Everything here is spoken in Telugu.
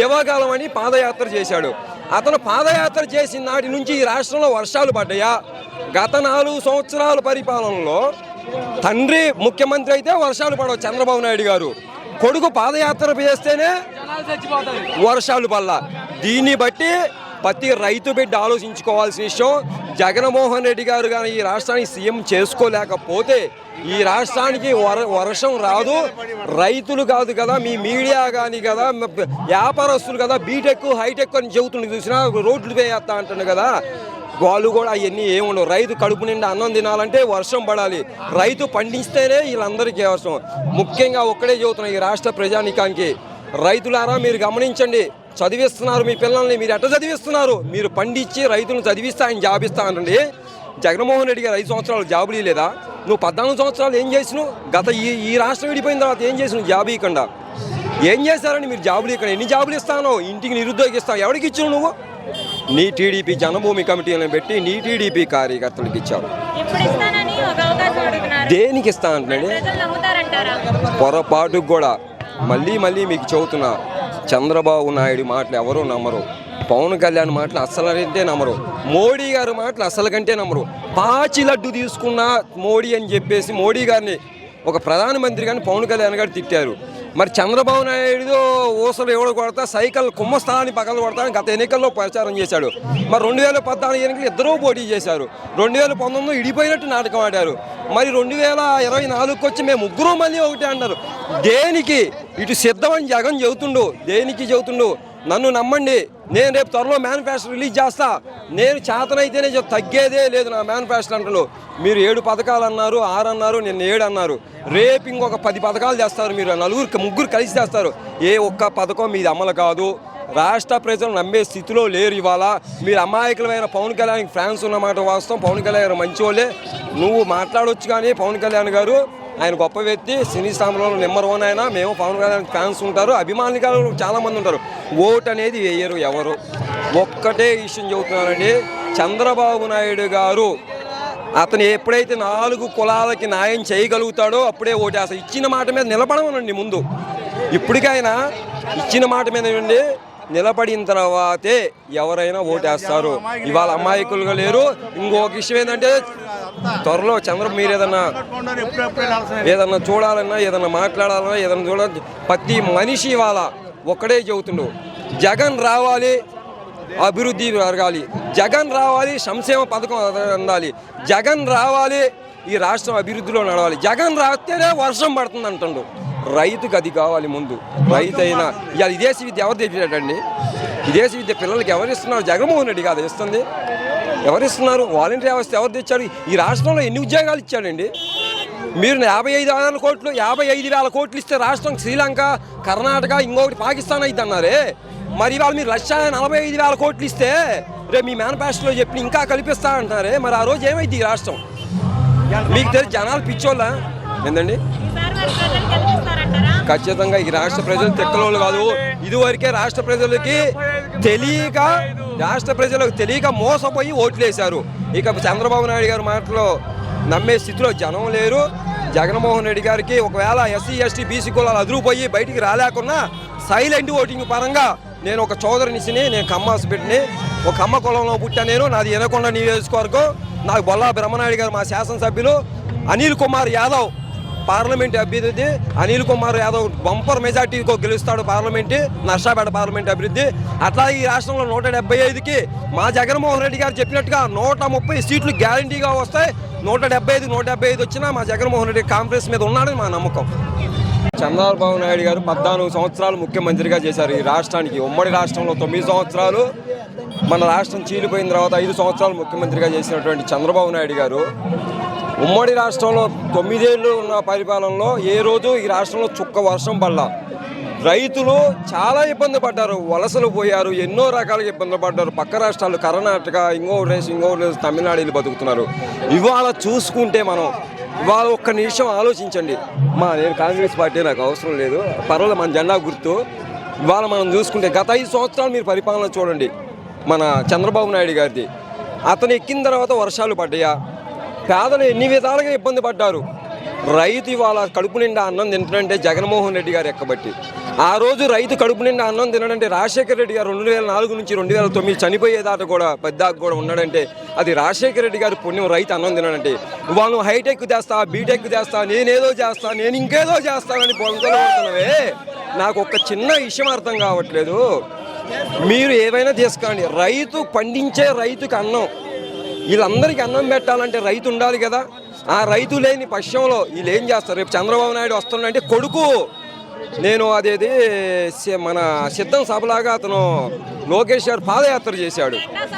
యువకాలం అని పాదయాత్ర చేశాడు. అతను పాదయాత్ర చేసిన నాటి నుంచి ఈ రాష్ట్రంలో వర్షాలు పడ్డాయా? గత 4 సంవత్సరాల పరిపాలనలో తండ్రి ముఖ్యమంత్రి అయితే వర్షాలు పడవు చంద్రబాబు నాయుడు గారు, కొడుకు పాదయాత్ర చేస్తేనే వర్షాలు పడలా. దీన్ని బట్టి ప్రతి రైతు బిడ్డ ఆలోచించుకోవాల్సిన విషయం, జగన్మోహన్ రెడ్డి గారు కానీ ఈ రాష్ట్రానికి సీఎం చేసుకోలేకపోతే ఈ రాష్ట్రానికి వర్షం రాదు. రైతులు కాదు కదా, మీ మీడియా కానీ కదా, వ్యాపారస్తులు కదా, బీటెక్ హైటెక్ అని చెబుతుండే చూసినా రోడ్లు వేయేస్తా అంటుండే కదా, వాళ్ళు కూడా అవన్నీ ఏముండవు. రైతు కడుపు నిండా అన్నం తినాలంటే వర్షం పడాలి, రైతు పండిస్తేనే వీళ్ళందరికీ అవసరం. ముఖ్యంగా ఒక్కడే చెబుతున్నాం ఈ రాష్ట్ర ప్రజానీకానికి, రైతులారా మీరు గమనించండి, చదివిస్తున్నారు మీ పిల్లల్ని, మీరు ఎట్లా చదివిస్తున్నారు? మీరు పండించి రైతులను చదివిస్తే ఆయన జాబ్ ఇస్తా అంటండి. జగన్మోహన్ రెడ్డి గారు 5 సంవత్సరాలు జాబులు లేదా? నువ్వు 14 సంవత్సరాలు ఏం చేసినావు? గత ఈ రాష్ట్రం విడిపోయిన తర్వాత ఏం చేసినావు? జాబు ఇవ్వకుండా ఏం చేశారని మీరు జాబులు ఇక్కడ ఎన్ని జాబులు ఇస్తానో? ఇంటికి నిరుద్యోగిస్తావు, ఎవరికి ఇచ్చావు నువ్వు? నీ టీడీపీ జనభూమి కమిటీలను పెట్టి నీ టీడీపీ కార్యకర్తలకు ఇచ్చావు. దేనికి ఇస్తా అంటున్నాడు? పొరపాటుకు కూడా మళ్ళీ మీకు చెబుతున్నా, చంద్రబాబు నాయుడు మాటలు ఎవరూ నమ్మరు, పవన్ కళ్యాణ్ మాటలు అస్సలు కంటే నమ్మరు, మోడీ గారి మాటలు అస్సలు కంటే నమ్మరు. పాచి లడ్డు తీసుకున్న మోడీ అని చెప్పేసి మోడీ గారిని ఒక ప్రధానమంత్రి కానీ పవన్ కళ్యాణ్ గారు తిట్టారు. మరి చంద్రబాబు నాయుడు ఊసలు ఎవడు కొడతా, సైకిల్ కుంభస్థానాన్ని పగలు కొడతానని గత ఎన్నికల్లో ప్రచారం చేశాడు. మరి 2014 ఎన్నికలు ఇద్దరూ పోటీ చేశారు. 2019 ఇడిపోయినట్టు నాటకం ఆడారు. మరి 2024 వచ్చి మేము ముగ్గురు మళ్ళీ ఒకటే అన్నారు. దేనికి? ఇటు సిద్ధమని జగన్ చెబుతుండు, దేనికి చెబుతుండు? నన్ను నమ్మండి, నేను రేపు త్వరలో మేనిఫెస్టో రిలీజ్ చేస్తా, నేను చేతనైతేనే తగ్గేదే లేదు నా మేనిఫెస్టో అంటున్నాడు. మీరు 7 పథకాలు అన్నారు, 6 అన్నారు, నిన్న 7 అన్నారు, రేపు ఇంకొక 10 పథకాలు చేస్తారు. మీరు ముగ్గురు కలిసి చేస్తారు. ఏ ఒక్క పథకం మీది అమలు కాదు. రాష్ట్ర ప్రజలు నమ్మే స్థితిలో లేరు ఇవాళ. మీరు అమాయకులమైన పవన్ కళ్యాణ్కి ఫ్యాన్స్ ఉన్నమాట వాస్తవం. పవన్ కళ్యాణ్ గారు మంచివాళ్ళే, నువ్వు మాట్లాడవచ్చు కానీ పవన్ కళ్యాణ్ గారు ఆయన గొప్ప వ్యక్తి, సినీ స్థానంలో నెంబర్ 1 అయినా. మేము పవన్ కళ్యాణ్ ఫ్యాన్స్ ఉంటారు, అభిమానులు చాలామంది ఉంటారు. ఓటు అనేది వేయరు ఎవరు. ఒక్కటే విషయం చెబుతున్నానండి, చంద్రబాబు నాయుడు గారు అతను ఎప్పుడైతే 4 కులాలకి న్యాయం చేయగలుగుతాడో అప్పుడే ఓటేస్తారు. ఇచ్చిన మాట మీద నిలబడమనండి ముందు. ఇప్పటికైనా ఇచ్చిన మాట మీద నిలబడిన తర్వాతే ఎవరైనా ఓటేస్తారు. ఇవాళ అమాయకులుగా లేరు. ఇంకొక విషయం ఏంటంటే, త్వరలో మీరు ఏదన్నా చూడాలన్నా, ఏదన్నా మాట్లాడాలన్నా, ఏదన్నా చూడాలి, ప్రతి మనిషి ఇవాళ ఒక్కడే చెబుతుండు, జగన్ రావాలి, అభివృద్ధి జరగాలి, జగన్ రావాలి, సంక్షేమ పథకం అందాలి, జగన్ రావాలి, ఈ రాష్ట్రం అభివృద్ధిలో నడవాలి, జగన్ రాస్తేనే వర్షం పడుతుంది అంటుండు. రైతుకు అది కావాలి ముందు. రైతు అయినా ఇవాళ విదేశీ విద్య ఎవరు తెచ్చాడండి? విదేశీ విద్య పిల్లలకి ఎవరు ఇస్తున్నారు? జగన్మోహన్ రెడ్డి కాదు ఇస్తుంది. ఎవరిస్తున్నారు? వాలంటీర్ వ్యవస్థ ఎవరు తెచ్చారు? ఈ రాష్ట్రంలో ఎన్ని ఉద్యోగాలు ఇచ్చాడండి? మీరు 55,000 కోట్లు 55,000 కోట్లు ఇస్తే రాష్ట్రం శ్రీలంక, కర్ణాటక, ఇంకొకటి పాకిస్తాన్ అయితే అన్నారే. మరి ఇవాళ మీరు 1,45,000 కోట్లు ఇస్తే రేపు మీ మేనిఫెస్టోలో చెప్పి ఇంకా కల్పిస్తా అంటున్నారే. మరి ఆ రోజు ఏమైంది ఈ రాష్ట్రం? మీకు తెలిసి జనాలు పిచ్చోళ్ళ ఏందండి? ఖచ్చితంగా ఈ రాష్ట్ర ప్రజలు తెక్కలోళ్ళు కాదు. ఇదివరకే రాష్ట్ర ప్రజలకు తెలియక మోసపోయి ఓట్లేశారు. ఇక చంద్రబాబు నాయుడు గారి మాటలో నమ్మే స్థితిలో జనం లేరు. జగన్మోహన్ రెడ్డి గారికి ఒకవేళ ఎస్సీ ఎస్టీ బీసీ కులాలు అదురుపోయి బయటికి రాలేకున్నా సైలెంట్ ఓటింగ్ పరంగా, నేను ఒక చౌదరినిసిని, నేను కమ్మాస్ బిడ్డని, ఒక కమ్మ కులంలో పుట్టా, నేను నాది ఎనకొండ నియోజకవర్గం, నాకు బొల్లా బ్రహ్మనాయుడు గారు మా శాసనసభ్యులు, అనిల్ కుమార్ యాదవ్ పార్లమెంట్ అభ్యర్థి, అనిల్ కుమార్ యాదవ్ బంపర్ మెజార్టీతో గెలుస్తాడు పార్లమెంటు, నర్సాపేట పార్లమెంట్ అభివృద్ధి. అట్లా ఈ రాష్ట్రంలో 175కి మా జగన్మోహన్ రెడ్డి గారు చెప్పినట్టుగా 130 సీట్లు గ్యారంటీగా వస్తాయి. 175 వచ్చినా మా జగన్మోహన్ రెడ్డి కాంగ్రెస్ మీద ఉన్నాడని మా నమ్మకం. చంద్రబాబు నాయుడు గారు 14 సంవత్సరాలు ముఖ్యమంత్రిగా చేశారు ఈ రాష్ట్రానికి. ఉమ్మడి రాష్ట్రంలో 9 సంవత్సరాలు, మన రాష్ట్రం చీలిపోయిన తర్వాత 5 సంవత్సరాలు ముఖ్యమంత్రిగా చేసినటువంటి చంద్రబాబు నాయుడు గారు ఉమ్మడి రాష్ట్రంలో 9 ఏళ్ళు ఉన్న పరిపాలనలో ఏ రోజు ఈ రాష్ట్రంలో చుక్క వర్షం పడలా. రైతులు చాలా ఇబ్బంది పడ్డారు, వలసలు పోయారు, ఎన్నో రకాలుగా ఇబ్బందులు పడ్డారు. పక్క రాష్ట్రాలు కర్ణాటక, ఇంకొకటి రేసు తమిళనాడులు బతుకుతున్నారు. ఇవాళ చూసుకుంటే ఇవాళ ఒక్క నిమిషం ఆలోచించండి. నేను కాంగ్రెస్ పార్టీ, నాకు అవసరం లేదు, పర్వాలేదు, మన జెండా గుర్తు. ఇవాళ మనం చూసుకుంటే గత 5 సంవత్సరాలు మీరు పరిపాలన చూడండి మన చంద్రబాబు నాయుడు గారిది. అతను ఎక్కిన తర్వాత వర్షాలు పడ్డాయా? పేదలు ఎన్ని విధాలుగా ఇబ్బంది పడ్డారు. రైతు ఇవాళ కడుపు నిండా అన్నం తింటుంటే జగన్మోహన్ రెడ్డి గారు ఎక్కబట్టి. ఆ రోజు రైతు కడుపు నిండా అన్నం తినడంటే రాజశేఖర రెడ్డి గారు 2004 నుంచి 2009 చనిపోయేదాకా కూడా పెద్దాక కూడా ఉన్నాడంటే అది రాజశేఖర రెడ్డి గారి పుణ్యం. రైతు అన్నం తినడంటే వాళ్ళు హైటెక్ చేస్తా, బీటెక్ చేస్తా, నేనేదో చేస్తా, నేను ఇంకేదో చేస్తానని పొందలు పడుతున్నావే. నాకు ఒక చిన్న విషయం అర్థం కావట్లేదు. మీరు ఏవైనా తీసుకోండి, రైతు పండించే రైతుకి అన్నం, వీళ్ళందరికీ అన్నం పెట్టాలంటే రైతు ఉండాలి కదా. ఆ రైతు లేని పక్షంలో వీళ్ళు ఏం చేస్తారు? రేపు చంద్రబాబు నాయుడు వస్తున్నాడంటే కొడుకు నేను అదేది మన సిద్ధం సభలాగా అతను లోకేష్ గారు పాదయాత్ర చేశాడు.